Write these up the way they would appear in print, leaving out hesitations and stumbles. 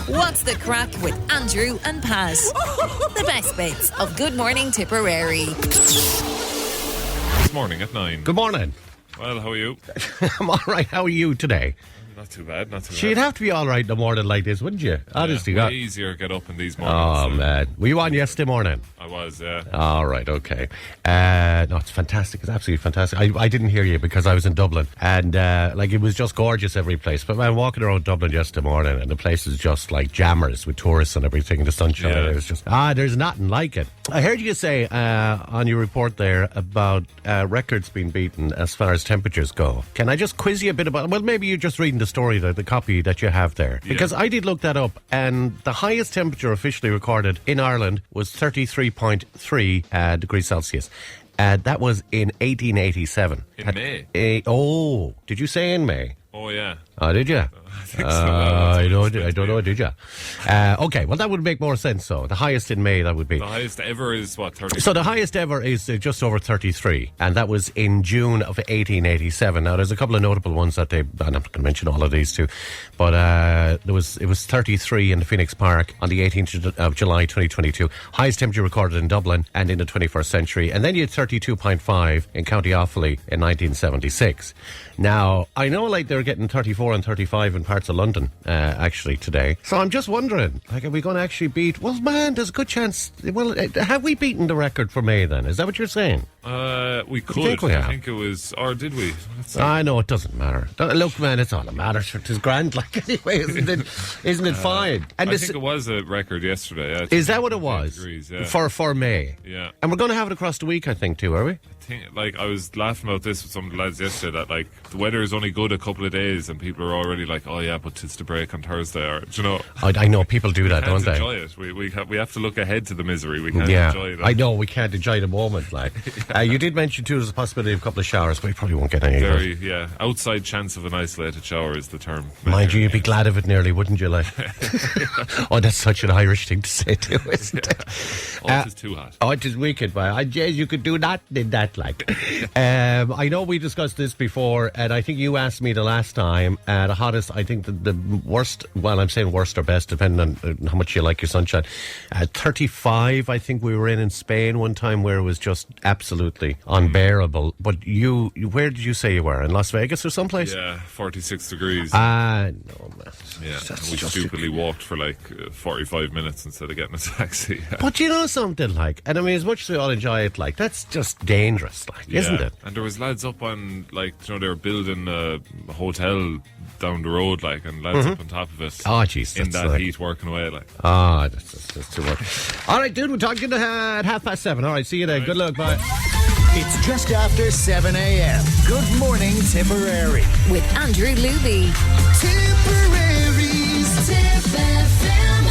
What's the crack with Andrew and Pat? The best bits of Good Morning Tipperary. This morning at 9. Good morning. Well, how are you? I'm all right. How are you today? Not too bad, not too bad. You'd have to be all right in a morning like this, wouldn't you? Honestly, way easier to get up in these mornings. Oh, man. Were you on yesterday morning? I was, yeah. All right, okay. No, it's fantastic. It's absolutely fantastic. I didn't hear you because I was in Dublin. And, it was just gorgeous every place. But I'm walking around Dublin yesterday morning and the place is just like jammers with tourists and everything. The sunshine. Yeah. It was just, there's nothing like it. I heard you say on your report there about records being beaten as far as temperatures go. Can I just quiz you a bit about, well, maybe you're just reading the story, the copy that you have there. Yeah. Because I did look that up and the highest temperature officially recorded in Ireland was 33.3 degrees Celsius. That was in 1887. In May? Did you say in May? Oh, yeah. Oh, did you? I think so. I don't know, did you? Okay, well, that would make more sense, so. The highest in May, that would be. The highest ever is, 30? So the highest ever is just over 33, and that was in June of 1887. Now, there's a couple of notable ones that I'm not going to mention all of these too, but it was 33 in the Phoenix Park on the 18th of July 2022. Highest temperature recorded in Dublin and in the 21st century. And then you had 32.5 in County Offaly in 1976. Now, I know they're getting 34 and 35 in parts of London, actually, today. So I'm just wondering, are we going to actually beat... Well, man, there's a good chance... Well, have we beaten the record for May, then? Is that what you're saying? We could. I think it was... Or did we? I know, it doesn't matter. Look, man, it's all that matters. It's grand, anyway, isn't it? Isn't it fine? And I think it was a record yesterday. Is that what it was? Degrees, yeah. For May? Yeah. And we're going to have it across the week, I think, too, are we? I was laughing about this with some of the lads yesterday, that the weather is only good a couple of days and people are already like, oh yeah, but it's the break on Thursday, or I know people do that, don't they? Enjoy it. We have to look ahead to the misery. We can't enjoy that. I know, we can't enjoy the moment. You did mention too there's a possibility of a couple of showers, but you probably won't get any. Outside chance of an isolated shower is the term. Mind you, you'd be glad of it nearly, wouldn't you? Oh, that's such an Irish thing to say too, isn't it? It is too hot. Oh, it is wicked, man. You could do that, did that, I know we discussed this before, and I think you asked me the last time, the hottest, I think the worst, well, I'm saying worst or best, depending on how much you like your sunshine. 35, I think we were in Spain one time where it was just absolutely unbearable. But where did you say you were? In Las Vegas or someplace? Yeah, 46 degrees. No, man. Yeah, we stupidly walked for 45 minutes instead of getting a taxi. But you know something, and I mean, as much as we all enjoy it, that's just dangerous, isn't it? And there was lads up on, they were building a hotel down the road, and lads up on top of it. Oh, jeez. In that heat, working away, that's too much. All right, dude, we'll talk to you at 7:30. All right, see you then. Good luck, bye. It's just after 7 a.m. Good morning, Tipperary. With Andrew Luby. Tipperary's Tip FM.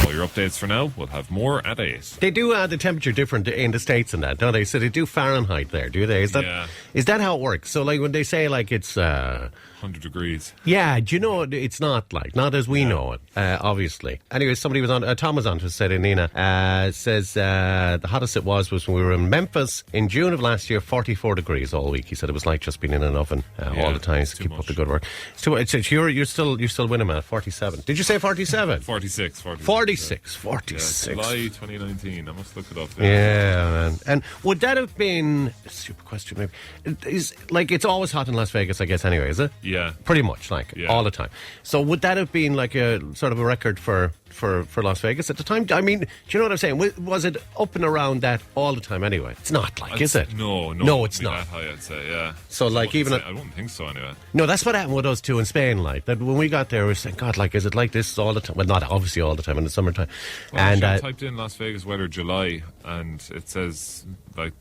All your updates for now. We'll have more at 8. They do the temperature different in the States and that, don't they? So they do Fahrenheit there, do they? Is that how it works? So when they say it's 100 degrees. Yeah, do you know, it's not not as we know it, obviously. Anyway, somebody was on, Tom was on to said in Nina, says the hottest it was when we were in Memphis in June of last year, 44 degrees all week. He said it was like just being in an oven all the time to keep up the good work. It's too much. You're still winning, man. 47. Did you say 47? 46. 46. Yeah, July 2019. I must look it up. Yeah, man. And would that have been a stupid question? Maybe it's always hot in Las Vegas, I guess. Anyway, is it? Yeah, pretty much all the time. So would that have been a sort of a record for Las Vegas at the time? I mean, do you know what I'm saying? Was it up and around that all the time anyway? It's not is it? No, it's not that high, I'd say. Yeah. So I don't think so anyway. No, that's what happened with us too in Spain. That when we got there, we were saying, God, is it like this all the time? Well, not obviously all the time in the summertime. Well, and I typed in Las Vegas weather July, and it says the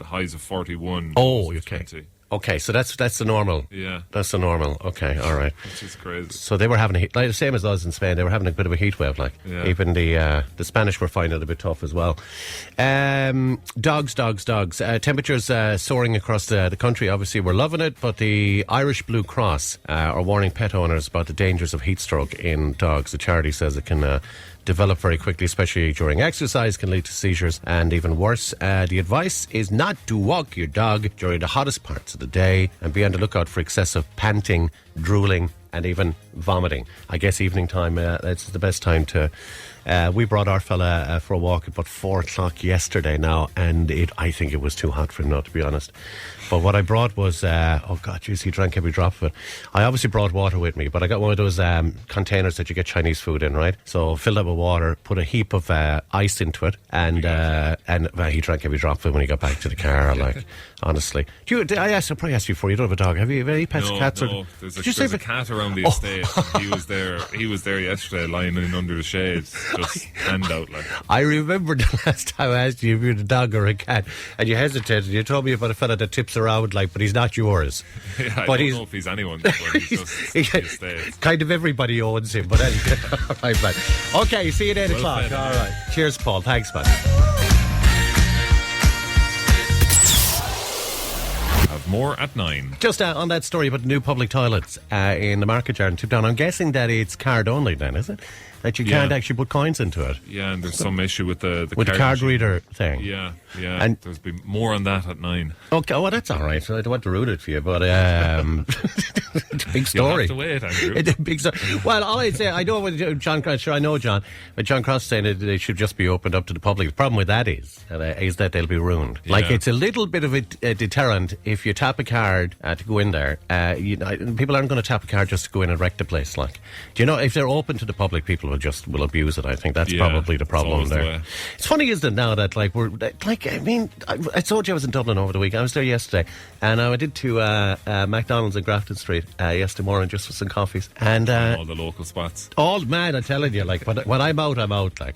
highs of 41. Oh, okay. 20. Okay, so that's the normal. Yeah. That's the normal. Okay, all right. Which is crazy. So they were having the same as us in Spain. They were having a bit of a heat wave. Even the Spanish were finding it a bit tough as well. Dogs. Temperatures soaring across the country. Obviously, we're loving it. But the Irish Blue Cross are warning pet owners about the dangers of heat stroke in dogs. The charity says it can develop very quickly, especially during exercise, can lead to seizures and even worse. The advice is not to walk your dog during the hottest parts of the day and be on the lookout for excessive panting, drooling and even vomiting. I guess evening time, it's the best time to... we brought our fella for a walk at about 4 o'clock yesterday now, and I think it was too hot for him, not to be honest. But what I brought was, oh God, jeez, he drank every drop of it. I obviously brought water with me, but I got one of those containers that you get Chinese food in, right? So filled up with water, put a heap of ice into it, and he drank every drop of it when he got back to the car. Like, honestly, I probably asked you before. You don't have a dog, have you? Any pets, cats? No, there's a cat around the estate. He was there. He was there yesterday, lying in under the shades, just hand out like. I remember the last time I asked you if you had a dog or a cat, and you hesitated. You told me about a fella that tips around, like, but he's not yours. Yeah, I don't know if he's anyone's, but he's just kind of everybody owns him. But anyway, all right, man. Okay, see you at 8 o'clock. Fed, all right. Cheers, Paul. Thanks, man. Have more at 9. Just on that story about the new public toilets in the market yard in Tipperary, I'm guessing that it's card only then, is it? That you can't actually put coins into it. Yeah, and there's some issue with the card reader thing. Yeah. And there's been more on that at 9. Okay, well, that's all right. So I don't want to ruin it for you, but it's a big story. You'll have to wait, Andrew. It's a big story. Well, all I'd say, I know what John Cross, sure I know John, but John Cross is saying that they should just be opened up to the public. The problem with that is that they'll be ruined. Yeah. Like, it's a little bit of a deterrent if you tap a card to go in there. People aren't going to tap a card just to go in and wreck the place. Like, do you know, if they're open to the public, people will abuse it. I think that's probably the problem there. It's funny, isn't it, now that I told you I was in Dublin over the week. I was there yesterday, and I did to McDonald's in Grafton Street yesterday morning just for some coffees, and all the local spots. All mad, I'm telling you. Like, when I'm out, like.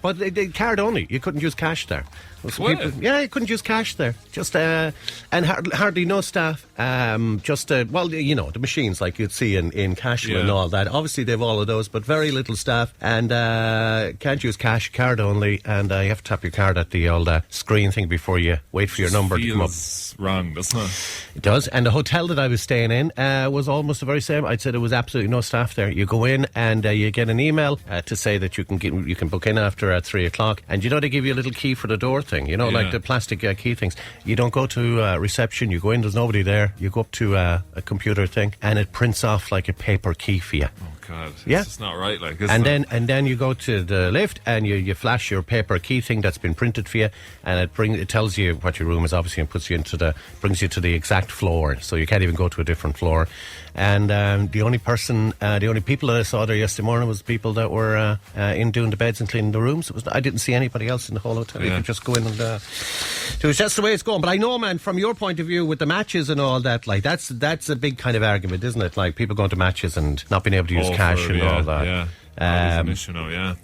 But they card only. You couldn't use cash there. You couldn't use cash there. Just and hardly no staff. The machines like you'd see in Cashel and all that. Obviously, they've all of those, but very little staff, and can't use cash, card only, and you have to tap your card at the old screen thing before you wait for your number to come up. Wrong, doesn't it? It does. And the hotel that I was staying in was almost the very same. I'd say there was absolutely no staff there. You go in and you get an email to say that you can book in after 3 o'clock, and they give you a little key for the door thing. Like the plastic key things. You don't go to reception. You go in. There's nobody there. You go up to a computer thing, and it prints off like a paper key for you. Oh God, yeah, it's just not right. Like, and then you go to the lift and you flash your paper key thing that's been printed for you, and it tells you what your room is, obviously, and brings you to the exact floor, so you can't even go to a different floor. And the only people that I saw there yesterday morning was people that were in doing the beds and cleaning the rooms. I didn't see anybody else in the whole hotel. You could just go in and so it's just the way it's going. But I know, man, from your point of view with the matches and all that, like that's a big kind of argument, isn't it? Like people going to matches and not being able to use cash and all that. Yeah.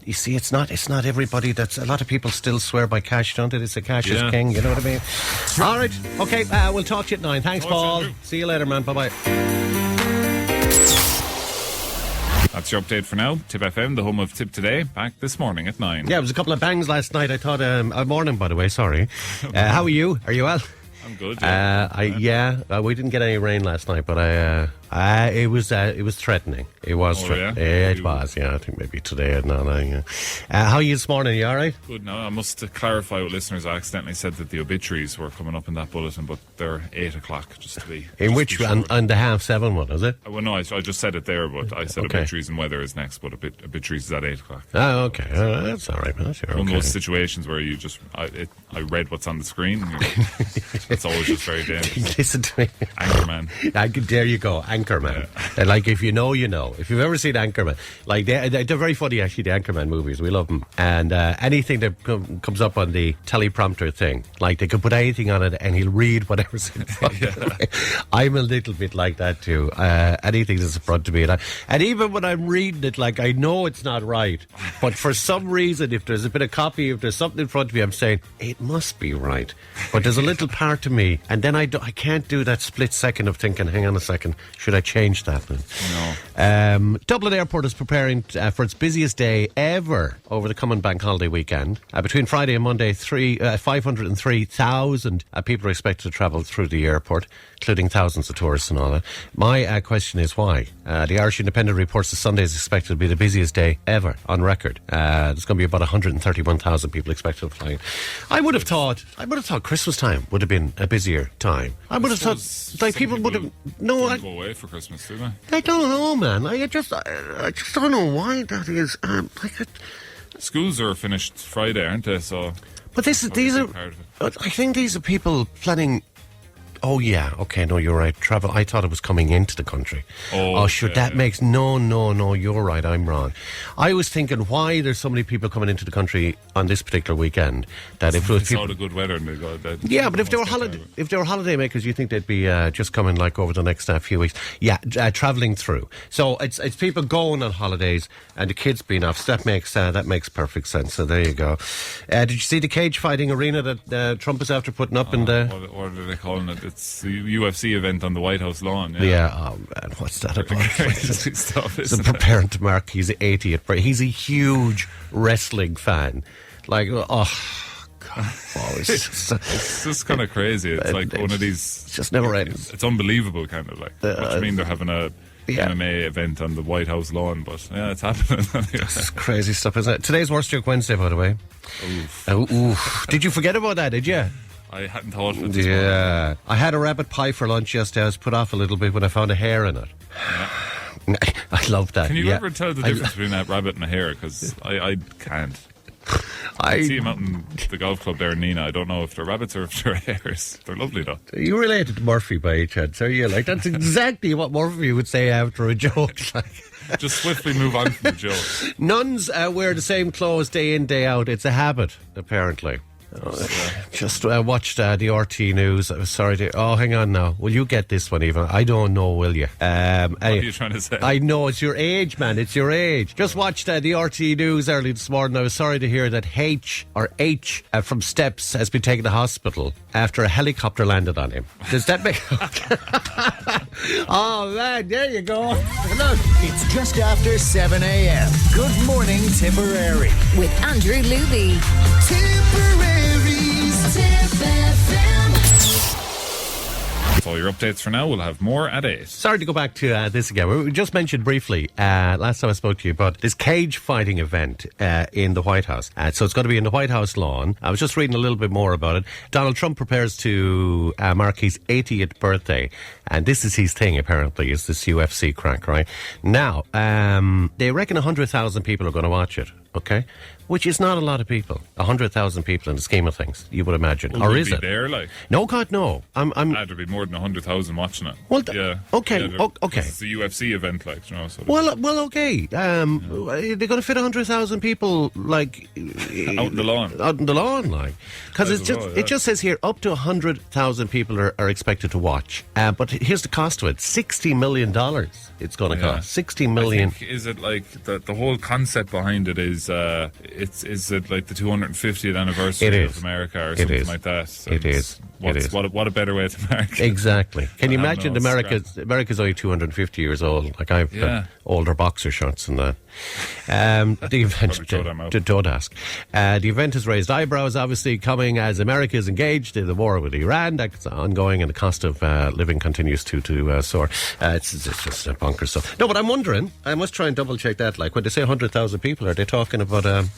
You see, it's not everybody. A lot of people still swear by cash, don't they? It's a cash is king. You know what I mean? All right, okay. We'll talk to you at 9. Thanks, Paul. See you later, man. Bye bye. That's your update for now. Tip FM, the home of Tip Today, back this morning at 9. Yeah, it was a couple of bangs last night. I thought, morning, by the way, sorry. How are you? Are you well? I'm good. We didn't get any rain last night, but it was threatening. It was threatening. Yeah? It was, I think maybe today. How are you this morning? Are you all right? Good. No, I must clarify with listeners. I accidentally said that the obituaries were coming up in that bulletin, but they're 8 o'clock, just to be. In which on the 7:30 one, is it? Well, no, I just said it there, but I said obituaries and weather is next, but obituaries is at 8 o'clock. Oh, okay. That's all right, man. That's one of those situations where you just I read what's on the screen. It's always just very dangerous. Listen to me, Anchorman. There you go, Anchorman. Yeah. Like, if you know, you know. If you've ever seen Anchorman, like they're very funny, actually. The Anchorman movies, we love them. And anything that comes up on the teleprompter thing, like they could put anything on it, and he'll read whatever's in front of me. I'm a little bit like that too. Anything that's in front of me, and even when I'm reading it, like I know it's not right, but for some reason, if there's a bit of copy, if there's something in front of me, I'm saying it must be right. But there's a little part of me, and then I can't do that split second of thinking, hang on a second, should I change that? No. Dublin Airport is preparing for its busiest day ever over the coming bank holiday weekend. Between Friday and Monday, 503,000 people are expected to travel through the airport, including thousands of tourists and all that. My question is why? The Irish Independent reports that Sunday is expected to be the busiest day ever on record. There's going to be about 131,000 people expected to fly. I would have thought Christmas time would have been a busier time. I would have thought, like, people would have... No, go away for Christmas. Christmas, do they? I don't know, man. I just don't know why that is. Schools are finished Friday, aren't they? So, but these are. I think these are people planning. Oh yeah, okay, no, you're right. Travel. I thought it was coming into the country. Oh, sure. That makes no. You're right. I'm wrong. I was thinking why there's so many people coming into the country on this particular weekend. That if it was all the good weather and they got that. Yeah, but if they were holiday makers, you think they'd be just coming like over the next few weeks. Yeah, travelling through. So it's people going on holidays and the kids being off. So that makes perfect sense. So there you go. Did you see the cage fighting arena that Trump is after putting up in the? What are they calling it? It's the UFC event on the White House lawn. Yeah, oh man, what's that about? Crazy stuff, isn't so preparing to mark his 80th birthday. He's a huge wrestling fan. Like, God, it's just kind of crazy. It's like one of these. It's just never ends. It's unbelievable, kind of like. What do you mean they're having a MMA event on the White House lawn? But yeah, it's happening. It's crazy stuff, isn't it? Today's Worst Joke Wednesday, by the way. Oof. Did you forget about that? Did you? I hadn't thought of it. Yeah. I had a rabbit pie for lunch yesterday. I was put off a little bit when I found a hair in it. Yeah. I love that. Can you ever tell the difference between a rabbit and a hare? Because I can't. I see them out in the golf club there in Nina. I don't know if they're rabbits or if they're hares. They're lovely though. Are you related to Murphy by any chance? Are you? Like, that's exactly what Murphy would say after a joke. Just swiftly move on from the joke. Nuns wear the same clothes day in, day out. It's a habit, apparently. Just watched the RT News. I was sorry to. Oh, hang on now. Will you get this one, even? I don't know, will you? What are you trying to say? I know, it's your age, man. It's your age. Just watched the RT News early this morning. I was sorry to hear that H from Steps has been taken to hospital after a helicopter landed on him. Does that make... Oh, man, there you go. Look. It's just after 7 a.m. Good morning, Tipperary. With Andrew Luby. Tipperary's Tip FM. That's all your updates for now. We'll have more at 8. Sorry to go back to this again. We just mentioned briefly last time I spoke to you about this cage fighting event in the White House. So it's going to be in the White House lawn. I was just reading a little bit more about it. Donald Trump prepares to mark his 80th birthday. And this is his thing, apparently, is this UFC crack, right? Now, they reckon 100,000 people are going to watch it, okay? Which is not a lot of people. 100,000 people in the scheme of things, you would imagine. Will or we is be it? There, like? No, God, no. There'd be more than 100,000 watching it. Well, yeah. Okay, yeah, okay. It's the UFC event, like, you know. So Well, okay. They're going to fit 100,000 people, like... out in the lawn. Out in the lawn, like. Because it just says here, up to 100,000 people are expected to watch. But here's the cost of it. $60 million it's going to cost. $60 million. I think, is it like the whole concept behind it is is it like the 250th anniversary of America or something like that? So it is. What a better way to mark it. Exactly. Can you imagine America's only 250 years old. Like I've got older boxer shorts than that. The event, don't ask. The event has raised eyebrows, obviously, coming as America is engaged in the war with Iran. That's ongoing, and the cost of living continues to soar. It's just bonkers stuff. No, but I'm wondering, I must try and double check that. Like when they say 100,000 people, are they talking about a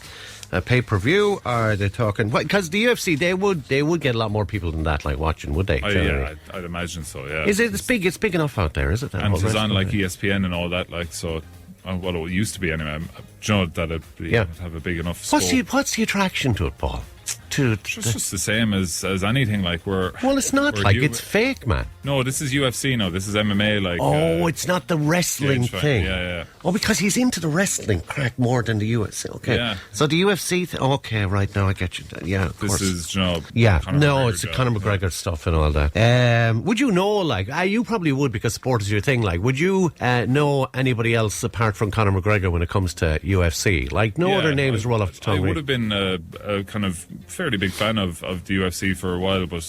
pay-per-view? Or are they talking... Because the UFC, they would get a lot more people than that, like, watching, would they? Yeah, I'd imagine so, yeah. Is it big? It's big enough out there, is it? And it's on, like, ESPN and all that, like, so... Well, it used to be anyway. You know that it'd have a big enough scope. What's the attraction to it, Paul? Just the same as anything. Like it's not like it's fake, man. No, this is UFC now. This is MMA. Like it's not the wrestling thing. Yeah. Oh, because he's into the wrestling crack more than the UFC. Okay. Yeah. So the UFC. Okay, right now I get you. Yeah, of course. This is Conor it's the Conor McGregor stuff and all that. Would you know? Like, you probably would because sport is your thing. Like, would you know anybody else apart from Conor McGregor when it comes to UFC? Like, no other names roll off the tongue. I would have been a kind of fairly big fan of the UFC for a while, but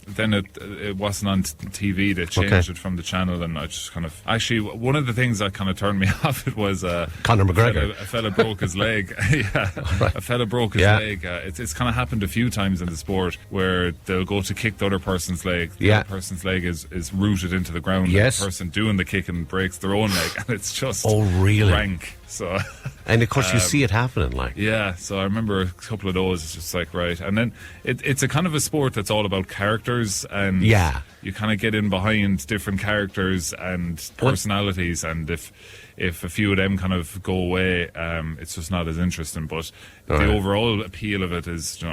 then it wasn't on TV. They changed it from the channel, and I just kind of... Actually, one of the things that kind of turned me off it was... Conor McGregor. A fella broke his leg. A fella broke his leg. It's kind of happened a few times in the sport where they'll go to kick the other person's leg. The other person's leg is rooted into the ground. Yes. The person doing the kicking breaks their own leg, and it's just rank. So, And of course, you see it happening, like. yeah, so I remember a couple of those. It's just like, right. And then it's a kind of a sport that's all about characters, and Yeah. you kind of get in behind different characters and personalities, and if a few of them kind of go away, it's just not as interesting. But the overall appeal of it is,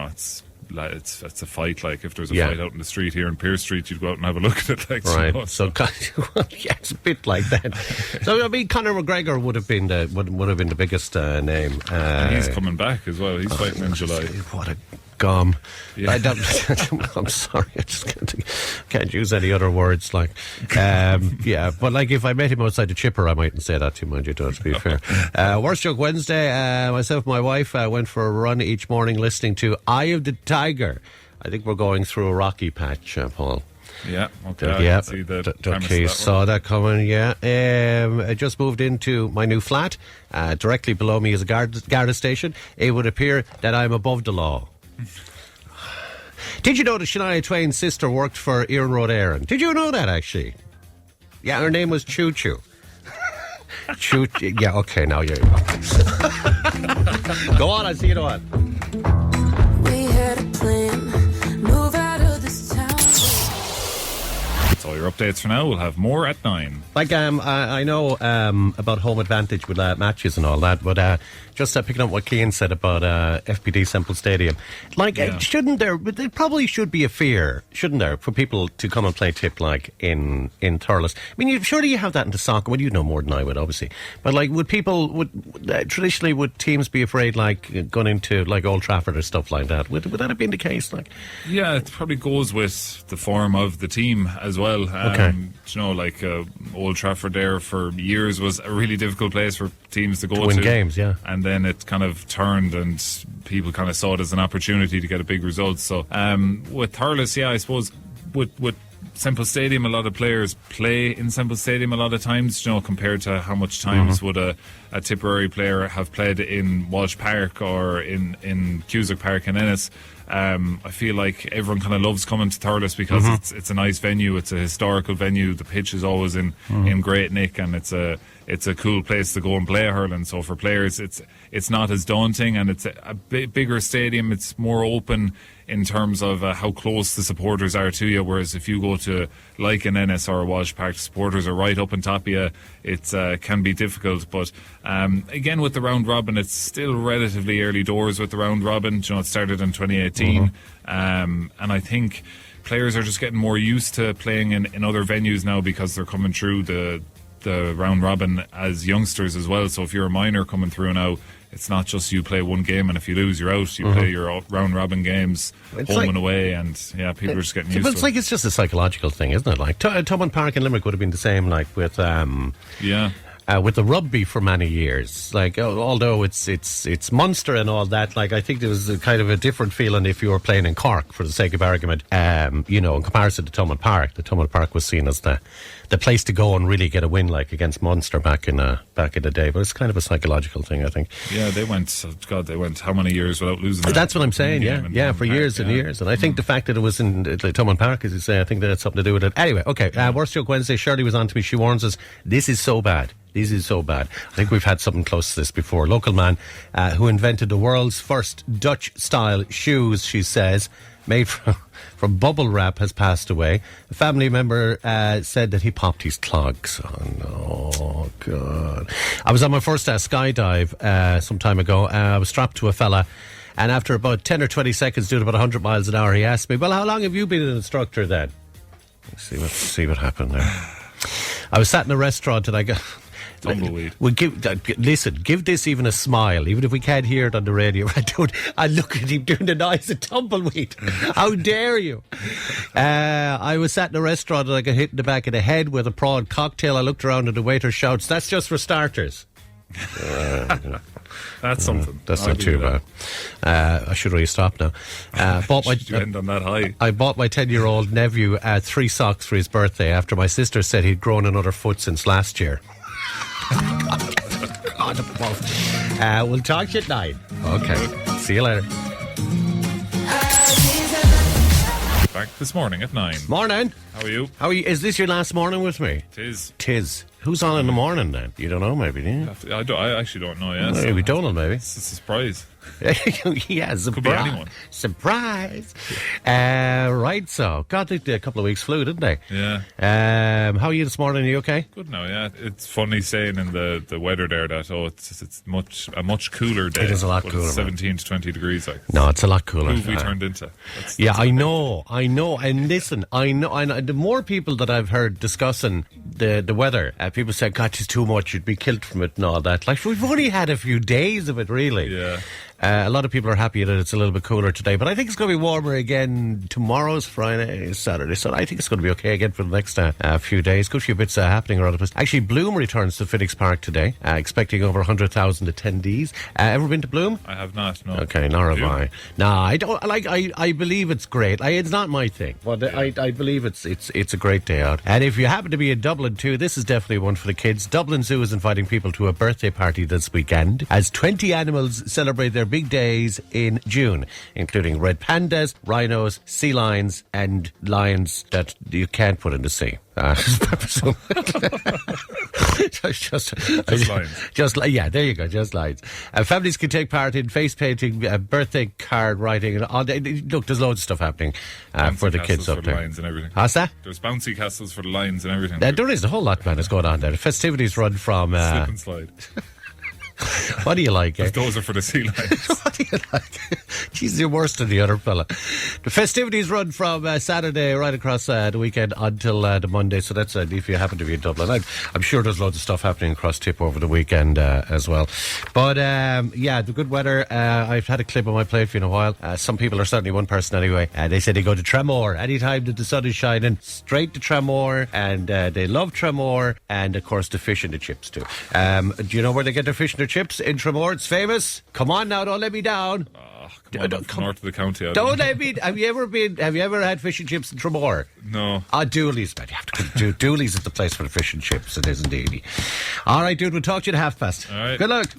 it's a fight. Like, if there's a fight out in the street here in Pearse Street, you'd go out and have a look at it. Like, Right, so yeah, it's a bit like that. So I mean, Conor McGregor would have been the biggest name. and he's coming back as well. He's fighting in July. What a gum! Yeah. I'm sorry, I just can't use any other words. Like, yeah, but like if I met him outside the Chipper, I mightn't say that to mind you. To be fair. Worst Joke Wednesday. Myself and my wife went for a run each morning, listening to "Eye of the Tiger." I think we're going through a rocky patch, Paul. Yeah, okay. Yeah, I can see the premise okay, of that saw one. that coming. Yeah, I just moved into my new flat. Directly below me is a Garda station. It would appear that I'm above the law. Did you know that Shania Twain's sister worked for Ian Road Aaron? Did you know that, actually? Yeah, her name was Choo Choo. Choo. Yeah, okay, now you're. Go on, I'll see you on. We had a plan, move out of this town. That's all your updates for now. We'll have more at 9. Like, I know about home advantage with matches and all that, but just picking up what Cian said about FPD Semple Stadium, like, shouldn't there probably should be a fear, shouldn't there, for people to come and play tip, like, in Thurles? I mean, surely you have that into soccer. Well, you know more than I would, obviously. But, like, traditionally, would teams be afraid, like, going into, like, Old Trafford or stuff like that? Would that have been the case, like? Yeah, it probably goes with the form of the team as well. Okay. Like Old Trafford there for years was a really difficult place for teams to go to win games, yeah. And then it kind of turned, and people kind of saw it as an opportunity to get a big result. So with Thurles, yeah, I suppose with Semple Stadium, a lot of players play in Semple Stadium a lot of times, compared to how much times would a Tipperary player have played in Walsh Park or in Cusack Park in Ennis. I feel like everyone kind of loves coming to Thurles because it's a nice venue, it's a historical venue, the pitch is always in great nick, and it's a cool place to go and play hurling. So for players, it's not as daunting, and it's a bigger stadium. It's more open in terms of how close the supporters are to you, whereas if you go to like an Ennis or a Walsh Park, the supporters are right up on top of you. It can be difficult, but again, with the round robin, it's still relatively early doors with the round robin. It started in 2018, and I think players are just getting more used to playing in other venues now because they're coming through the round robin as youngsters as well. So if you're a minor coming through now, it's not just you play one game and if you lose, you're out. You play your round robin games home and away, and people are just getting used to it. But it's like, it's just a psychological thing, isn't it? Like Thomond Park in Limerick would have been the same, like with with the rugby for many years. Like, although it's Munster and all that, like, I think there was a kind of a different feeling if you were playing in Cork, for the sake of argument. In comparison to Thomond Park, the Thomond Park was seen as the place to go and really get a win, like against Munster back in the day. But it's kind of a psychological thing, I think. Yeah, they went how many years without losing? That's what I'm saying. Yeah, for years and years. And I think the fact that it was in Thomond Park, as you say, I think that had something to do with it. Anyway, okay. Worst Joke Wednesday. Shirley was on to me. She warns us. This is so bad. This is so bad. I think we've had something close to this before. Local man who invented the world's first Dutch-style shoes, she says, made from bubble wrap, has passed away. A family member said that he popped his clogs. Oh, no, God. I was on my first skydive some time ago. I was strapped to a fella, and after about 10 or 20 seconds doing about 100 miles an hour, he asked me, well, how long have you been an instructor then? Let's see what happened there. I was sat in a restaurant and I got... Tumbleweed. Give this even a smile, even if we can't hear it on the radio. I look at him doing the noise of tumbleweed. How dare you? I was sat in a restaurant and I got hit in the back of the head with a prawn cocktail. I looked around and the waiter shouts, "That's just for starters." That's something. That's not too bad. I should really stop now. You end on that high. I bought my 10-year-old nephew 3 socks for his birthday after my sister said he'd grown another foot since last year. God, we'll talk to you at 9. Okay. See you later. Back this morning at 9. Morning. How are you? How are you? Is this your last morning with me? Tis. Tis. Who's on in the morning then? You don't know, maybe, do you? I actually don't know. Yeah, Maybe Donald, maybe. It's a surprise. Yeah, surprise. Could be anyone. Surprise. Right, so. God, a couple of weeks flew, didn't they? Yeah. How are you this morning? Are you okay? Good now, yeah. It's funny saying in the weather there that it's a much cooler day. It is a lot but cooler, it's 17 to 20 degrees. Like, No, it's a lot cooler. who have we turned into? That's I know. And listen, I know. The more people that I've heard discussing the weather, people say, God, it's too much. You'd be killed from it and all that. Like, we've only had a few days of it, really. Yeah. A lot of people are happy that it's a little bit cooler today, but I think it's going to be warmer again tomorrow's Friday, Saturday, so I think it's going to be okay again for the next few days. Good few bits happening around us. Actually, Bloom returns to Phoenix Park today, expecting over 100,000 attendees. Ever been to Bloom? I have not, no. Okay, nor have I. No, I don't. I believe it's great. It's not my thing, but I believe it's a great day out. And if you happen to be in Dublin too, this is definitely one for the kids. Dublin Zoo is inviting people to a birthday party this weekend, as 20 animals celebrate their big days in June, including red pandas, rhinos, sea lions, and lions that you can't put in the sea. Just lions. Yeah, there you go, just lions. Families can take part in face painting, birthday card writing, and all. Look, there's loads of stuff happening for the kids up for there. The lions and everything. What's that? There's bouncy castles for the lions and everything. There is a whole lot, man, that's going on there. The festivities run from... Slip and slide. What do you like, eh? Those are for the sea lions. What do you like? Jeez, you're worse than the other fella. The festivities run from Saturday right across the weekend until the Monday, so that's if you happen to be in Dublin. I'm sure there's loads of stuff happening across Tip over the weekend as well. But yeah, the good weather. I've had a clip on my plate for you in a while. Some people are, certainly one person anyway, they say they go to Tramore anytime that the sun is shining, straight to Tramore, and they love Tramore, and of course the fish and the chips too. Do you know where they get their fish and their chips? In Tramore, it's famous. Come on now, don't let me down. Come north of the county. Don't let me. Have you ever had fish and chips in Tramore? No. Dooley's, man. You have to go to Dooley's is the place for the fish and chips. It is indeed. All right, dude, we'll talk to you at 1:30. All right. Good luck.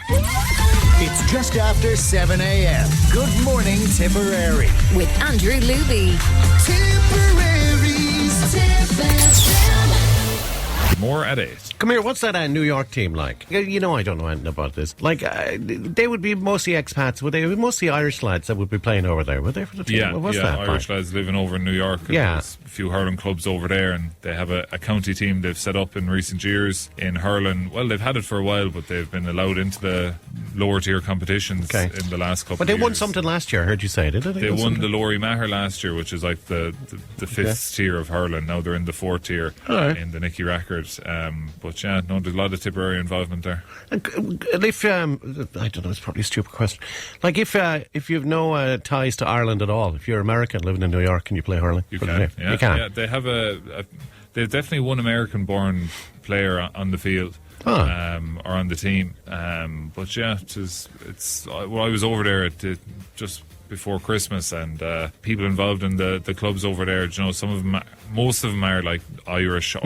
It's just after 7 a.m. Good morning, Tipperary. With Andrew Luby. Tipperary's Tip FM. More at 8. Come here, what's that New York team like? You know, I don't know anything about this. Like, they would be mostly expats, would they? Mostly Irish lads that would be playing over there, would they, for the team? Yeah, What was that Irish like? lads living over in New York. Yeah. There's a few hurling clubs over there, and they have a county team they've set up in recent years in hurling. Well, they've had it for a while, but they've been allowed into the lower tier competitions in the last couple of years. But they won something last year, I heard you say, did they? They won the Laurie Maher last year, which is like the fifth tier of hurling. Now they're in the fourth tier in the Nicky Records. But yeah, no, there's a lot of Tipperary involvement there. And if I don't know, it's probably a stupid question. Like if you've no ties to Ireland at all, if you're American living in New York and you play hurling, you can. Yeah, you can. Yeah, they have they've definitely one American-born player on the field. Or on the team, but yeah, I was over there just before Christmas, and people involved in the clubs over there. You know, most of them are like Irish. Or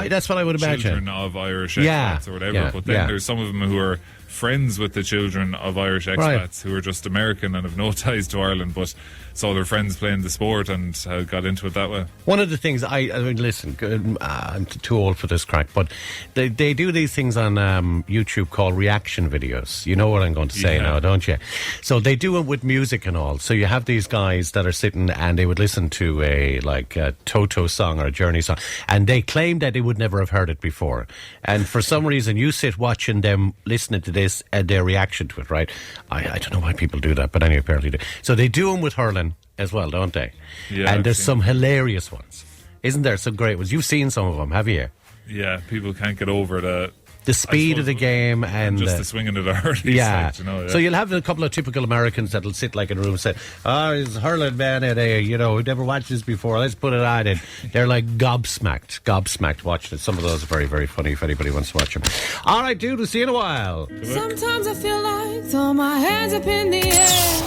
that's what I would imagine. Children of Irish expats or whatever. But then there's some of them who are friends with the children of Irish expats who are just American and have no ties to Ireland, but saw their friends playing the sport and got into it that way. One of the things I mean, listen, I'm too old for this crack, but they do these things on YouTube called reaction videos. You know what I'm going to say now, don't you? So they do it with music and all. So you have these guys that are sitting and they would listen to a Toto song or a Journey song, and they claim that they would never have heard it before. And for some reason, you sit watching them listening to this and their reaction to it, right? I don't know why people do that, but anyway, apparently do. So they do them with hurling as well, don't they? Yeah, and there's some hilarious ones. Isn't there some great ones? You've seen some of them, have you? Yeah, people can't get over the speed of the game and just the swinging of the hurling. Yeah. Side, you know, So you'll have a couple of typical Americans that'll sit like in a room and say, it's hurling, man, and we've never watched this before, let's put it on. And they're like gobsmacked watching it. Some of those are very, very funny if anybody wants to watch them. All right, dude, we'll see you in a while. Sometimes I feel like throw my hands up in the air.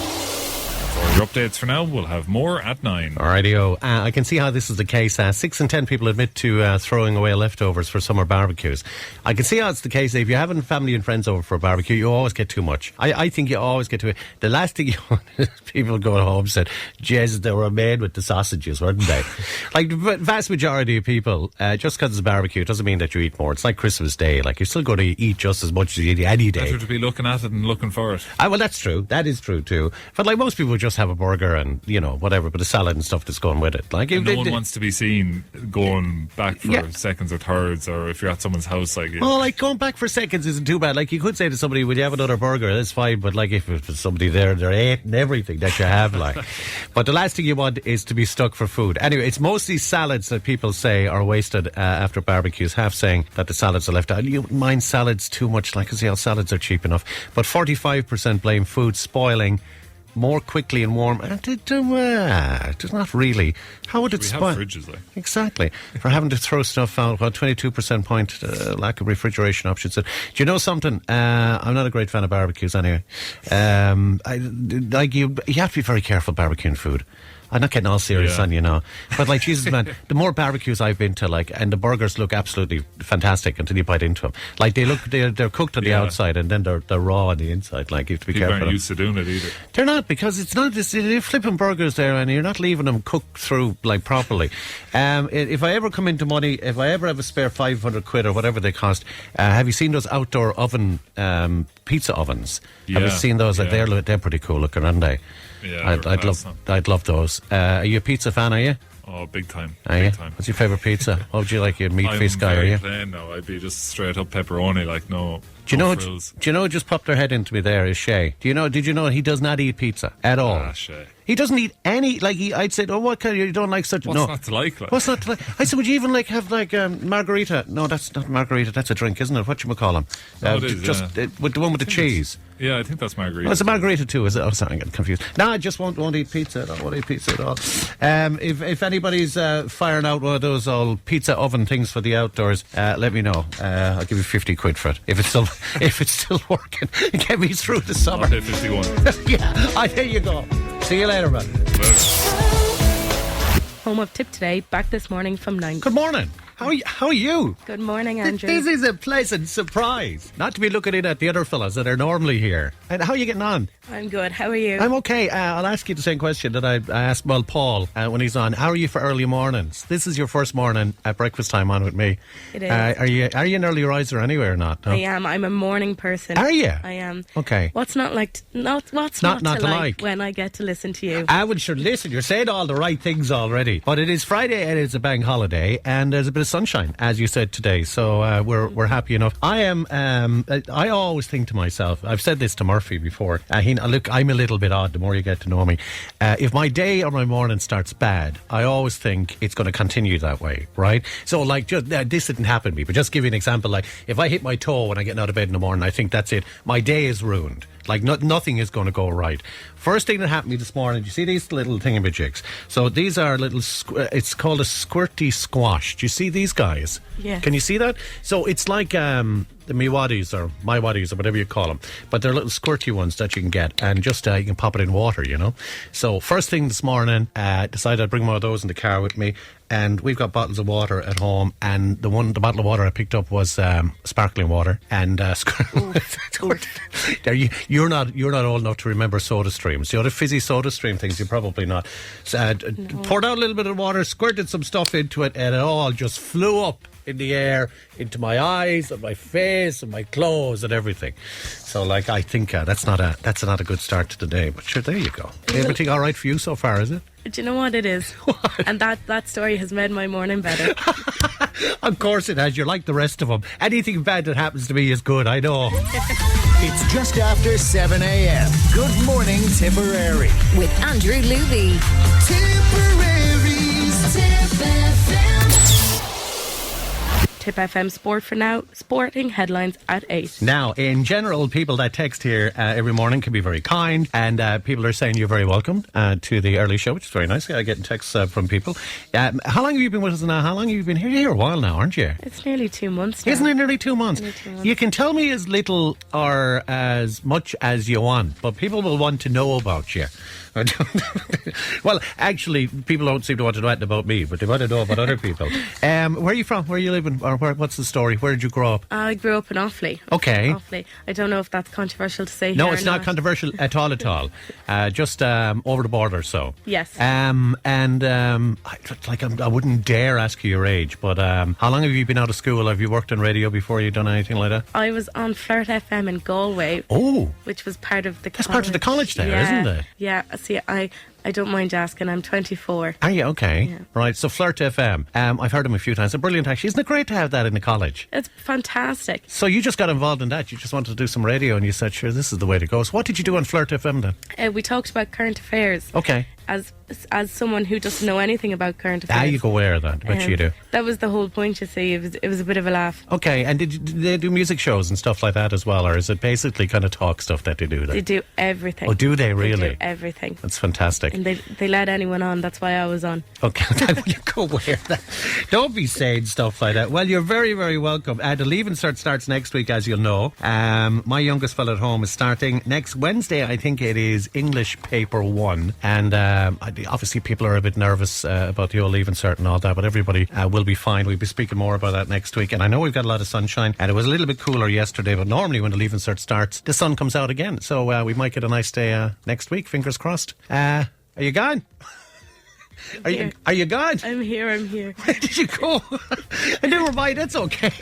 Your updates for now. We'll have more at 9. Rightio. I can see how this is the case. 6 in 10 people admit to throwing away leftovers for summer barbecues. I can see how it's the case. If you're having family and friends over for a barbecue, you always get too much. I think you always get too much. The last thing you want is people going home said, Jesus, they were made with the sausages, weren't they? Like, the vast majority of people, just because it's a barbecue, it doesn't mean that you eat more. It's like Christmas Day. Like, you're still going to eat just as much as you eat any day. Better to be looking at it and looking for it. Well, that's true. That is true too. But like most people just have a burger and, you know, whatever, but a salad and stuff that's going with it. Like, no one wants to be seen going back for seconds or thirds, or if you're at someone's house, like... Well, like, going back for seconds isn't too bad. Like, you could say to somebody, will you have another burger? That's fine, but like, if it's somebody there, they're eating everything that you have, like. But the last thing you want is to be stuck for food. Anyway, it's mostly salads that people say are wasted after barbecues, half saying that the salads are left out. You mind salads too much, like, because salads are cheap enough. But 45% blame food spoiling more quickly and warm. It's not really. How would it spoil? We have fridges, like. Exactly. For having to throw stuff out. Well, 22% point lack of refrigeration options. Do you know something? I'm not a great fan of barbecues anyway. You have to be very careful barbecuing food. I'm not getting all serious on you now. But like, Jesus, man, the more barbecues I've been to, like, and the burgers look absolutely fantastic until you bite into them. Like, they're cooked on the outside and then they're raw on the inside. Like, you have to be People careful. aren't used to doing it either. They're not, because it's not this, you're flipping burgers there and you're not leaving them cooked through, like, properly. If I ever come into money, if I ever have a spare 500 quid or whatever they cost, have you seen those outdoor oven, pizza ovens? Have you seen those? Like, they're pretty cool looking, aren't they? Yeah, I'd love those. Are you a pizza fan, are you? Oh, big time. Are you? Big time. What's your favourite pizza? What would you like? Your meat feast guy, are you? Plain, no, I'd be just straight up pepperoni, like, no. Do you frills. know who just popped their head into me there is Shay. Did you know he does not eat pizza at all? Ah, Shay. He doesn't eat any, like, I'd say, oh, what kind of, you don't like such... What's not to like? What's not to like? I said, would you even, like, have, like, margarita? No, that's not margarita, that's a drink, isn't it? Whatchamacallem? It is, with the one with the cheese. Yeah, I think that's margarita. Oh, it's a margarita too, is it? Oh, sorry, I'm getting confused. No, I just won't eat pizza. I don't want to eat pizza at all. If anybody's firing out one of those old pizza oven things for the outdoors, let me know. I'll give you 50 quid for it. If it's still working, get me through the summer. I'll pay 51. Yeah, there you go. See you later, man. Home of Tip today, back this morning from 9. Good morning. How are you? Good morning, Andrew. This is a pleasant surprise. Not to be looking in at the other fellas that are normally here. And how are you getting on? I'm good. How are you? I'm okay. I'll ask you the same question that I asked, Paul, when he's on. How are you for early mornings? This is your first morning at breakfast time on with me. It is. Are you an early riser anyway or not? No? I am. I'm a morning person. Are you? I am. Okay. What's not to like when I get to listen to you? I would sure listen. You're saying all the right things already. But it is Friday and it's a bank holiday and there's a bit of sunshine, as you said today. So we're happy enough. I always think to myself, I've said this to Murphy before. Look, I'm a little bit odd the more you get to know me. If my day or my morning starts bad, I always think it's going to continue that way, right? So like, this didn't happen to me, but just give you an example. Like, if I hit my toe when I get out of bed in the morning, I think that's it. My day is ruined. Like, nothing is going to go right. First thing that happened to me this morning, you see these little thingamajigs? So these are little, it's called a squirty squash. Do you see these guys? Yeah. Can you see that? So it's like the my waddies or whatever you call them. But they're little squirty ones that you can get. And just, you can pop it in water, you know. So first thing this morning, decided I'd bring one of those in the car with me. And we've got bottles of water at home, and the bottle of water I picked up was sparkling water. And you're not old enough to remember Soda Streams. The other fizzy Soda Stream things, you're probably not. So, poured out a little bit of water, squirted some stuff into it, and it all just flew up in the air into my eyes and my face and my clothes and everything. So, like, I think that's not a good start to the day. But sure, there you go. Everything all right for you so far, is it? Do you know what it is? What? And that story has made my morning better. Of course it has. You're like the rest of them. Anything bad that happens to me is good, I know. It's just after 7 a.m. Good morning, Tipperary. With Andrew Luby. Tipperary's Tip FM. Tip FM Sport for now. Sporting headlines at 8. Now, in general, people that text here every morning can be very kind, and people are saying you're very welcome to the early show, which is very nice. I get texts from people. How long have you been with us now? How long have you been here? You're here a while now, aren't you? It's nearly 2 months now. Isn't it nearly 2 months? Nearly 2 months. You can tell me as little or as much as you want, but people will want to know about you. Well, actually, people don't seem to want to know anything about me, but they want to know about other people. Where are you from? Where are you living? Or what's the story? Where did you grow up? I grew up in Offaly. Okay. Offaly. I don't know if that's controversial to say. No, here it's or not controversial at all. Just over the border, so. Yes. I wouldn't dare ask you your age, but how long have you been out of school? Have you worked on radio before? You done anything like that? I was on Flirt FM in Galway. Oh. Which was part of the college. That's part of the college there, yeah, isn't it? Yeah. See, I don't mind asking. I'm 24. Are you? Okay. Yeah. Right, so Flirt FM. I've heard them a few times. They're brilliant, actually. Isn't it great to have that in the college? It's fantastic. So you just got involved in that. You just wanted to do some radio and you said, sure, this is the way to go. So what did you do on Flirt FM then? We talked about current affairs. Okay. As someone who doesn't know anything about current affairs. You go where then? I bet you do. That was the whole point, you see. It was a bit of a laugh. Okay, and did they do music shows and stuff like that as well, or is it basically kind of talk stuff that they do then? They do everything. Oh, do they really? They do everything. That's fantastic. And they let anyone on. That's why I was on. Okay, will you go where then? Don't be saying stuff like that. Well, you're very, very welcome. The Leave Insert starts next week, as you'll know. My youngest fella at home is starting next Wednesday. I think it is English Paper 1. And obviously people are a bit nervous about the old Leave Insert and all that, but everybody will be fine. We'll be speaking more about that next week. And I know we've got a lot of sunshine, and it was a little bit cooler yesterday, but normally when the Leave Insert starts, the sun comes out again. So we might get a nice day next week, fingers crossed. Are you gone? Are you gone? I'm here. Where did you go? Never mind, that's okay.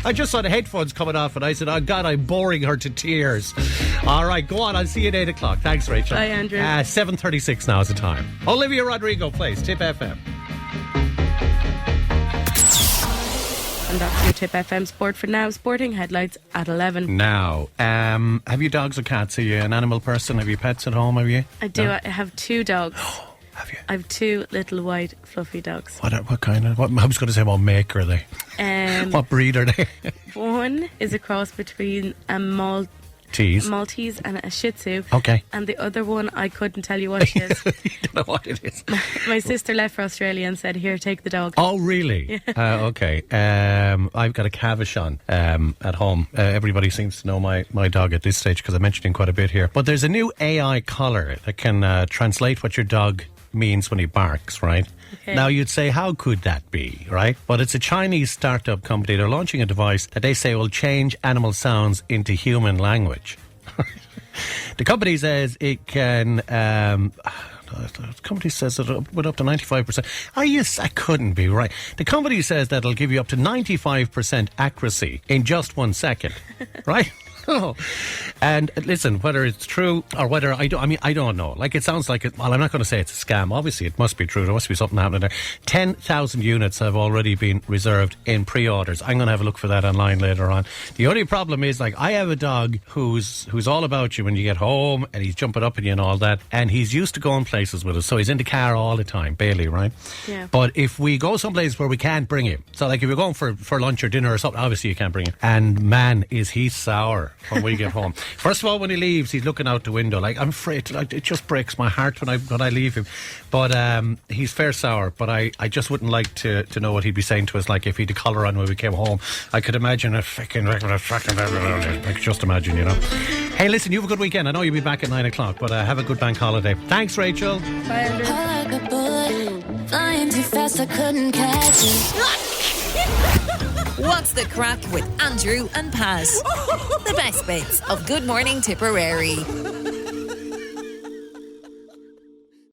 I just saw the headphones coming off and I said, oh God, I'm boring her to tears. All right, go on, I'll see you at 8 o'clock. Thanks, Rachel. Bye, Andrew. 7:36 now is the time. Olivia Rodrigo plays Tip FM. And that's your Tip FM Sport for now. Sporting headlights at 11. Now, have you dogs or cats? Are you an animal person? Have you pets at home? Have you? I do. No? I have 2 dogs. Have you? I have 2 little white fluffy dogs. What kind of? I was going to say what make are they? What breed are they? One is a cross between a Maltese and a Shih Tzu. Okay. And the other one, I couldn't tell you what it is. You don't know what it is. My sister left for Australia and said, here, take the dog. Oh, really? Yeah. Okay. I've got a Cavachon at home. Everybody seems to know my dog at this stage because I mentioned him quite a bit here. But there's a new AI collar that can translate what your dog means when he barks, right? Okay. Now you'd say, how could that be, right? But it's a Chinese startup company. They're launching a device that they say will change animal sounds into human language. The company says it can... the company says that it went up to 95%. Oh, yes, that couldn't be right. The company says that it'll give you up to 95% accuracy in just 1 second, right? Oh. And listen, whether it's true or whether I don't know. Like, it sounds like well, I'm not going to say it's a scam. Obviously, it must be true. There must be something happening there. 10,000 units have already been reserved in pre-orders. I'm going to have a look for that online later on. The only problem is, like, I have a dog who's all about you when you get home, and he's jumping up at you and all that, and he's used to going places with us, so he's in the car all the time, Bailey, right? Yeah. But if we go someplace where we can't bring him, so like if you're going for lunch or dinner or something, obviously you can't bring him. And man, is he sour when we get home. First of all, when he leaves, he's looking out the window. Like, I'm afraid, like, it just breaks my heart when I leave him. But he's fair sour. But I just wouldn't like to know what he'd be saying to us. Like, if he'd a collar on when we came home, I could imagine I could just imagine, you know. Hey, listen, you have a good weekend. I know you'll be back at 9 o'clock, but have a good bank holiday. Thanks, Rachel. Bye, Andrew. Like a bullet, flying too fast, I couldn't catch it. What's the crack with Andrew and Paz? The best bits of Good Morning Tipperary.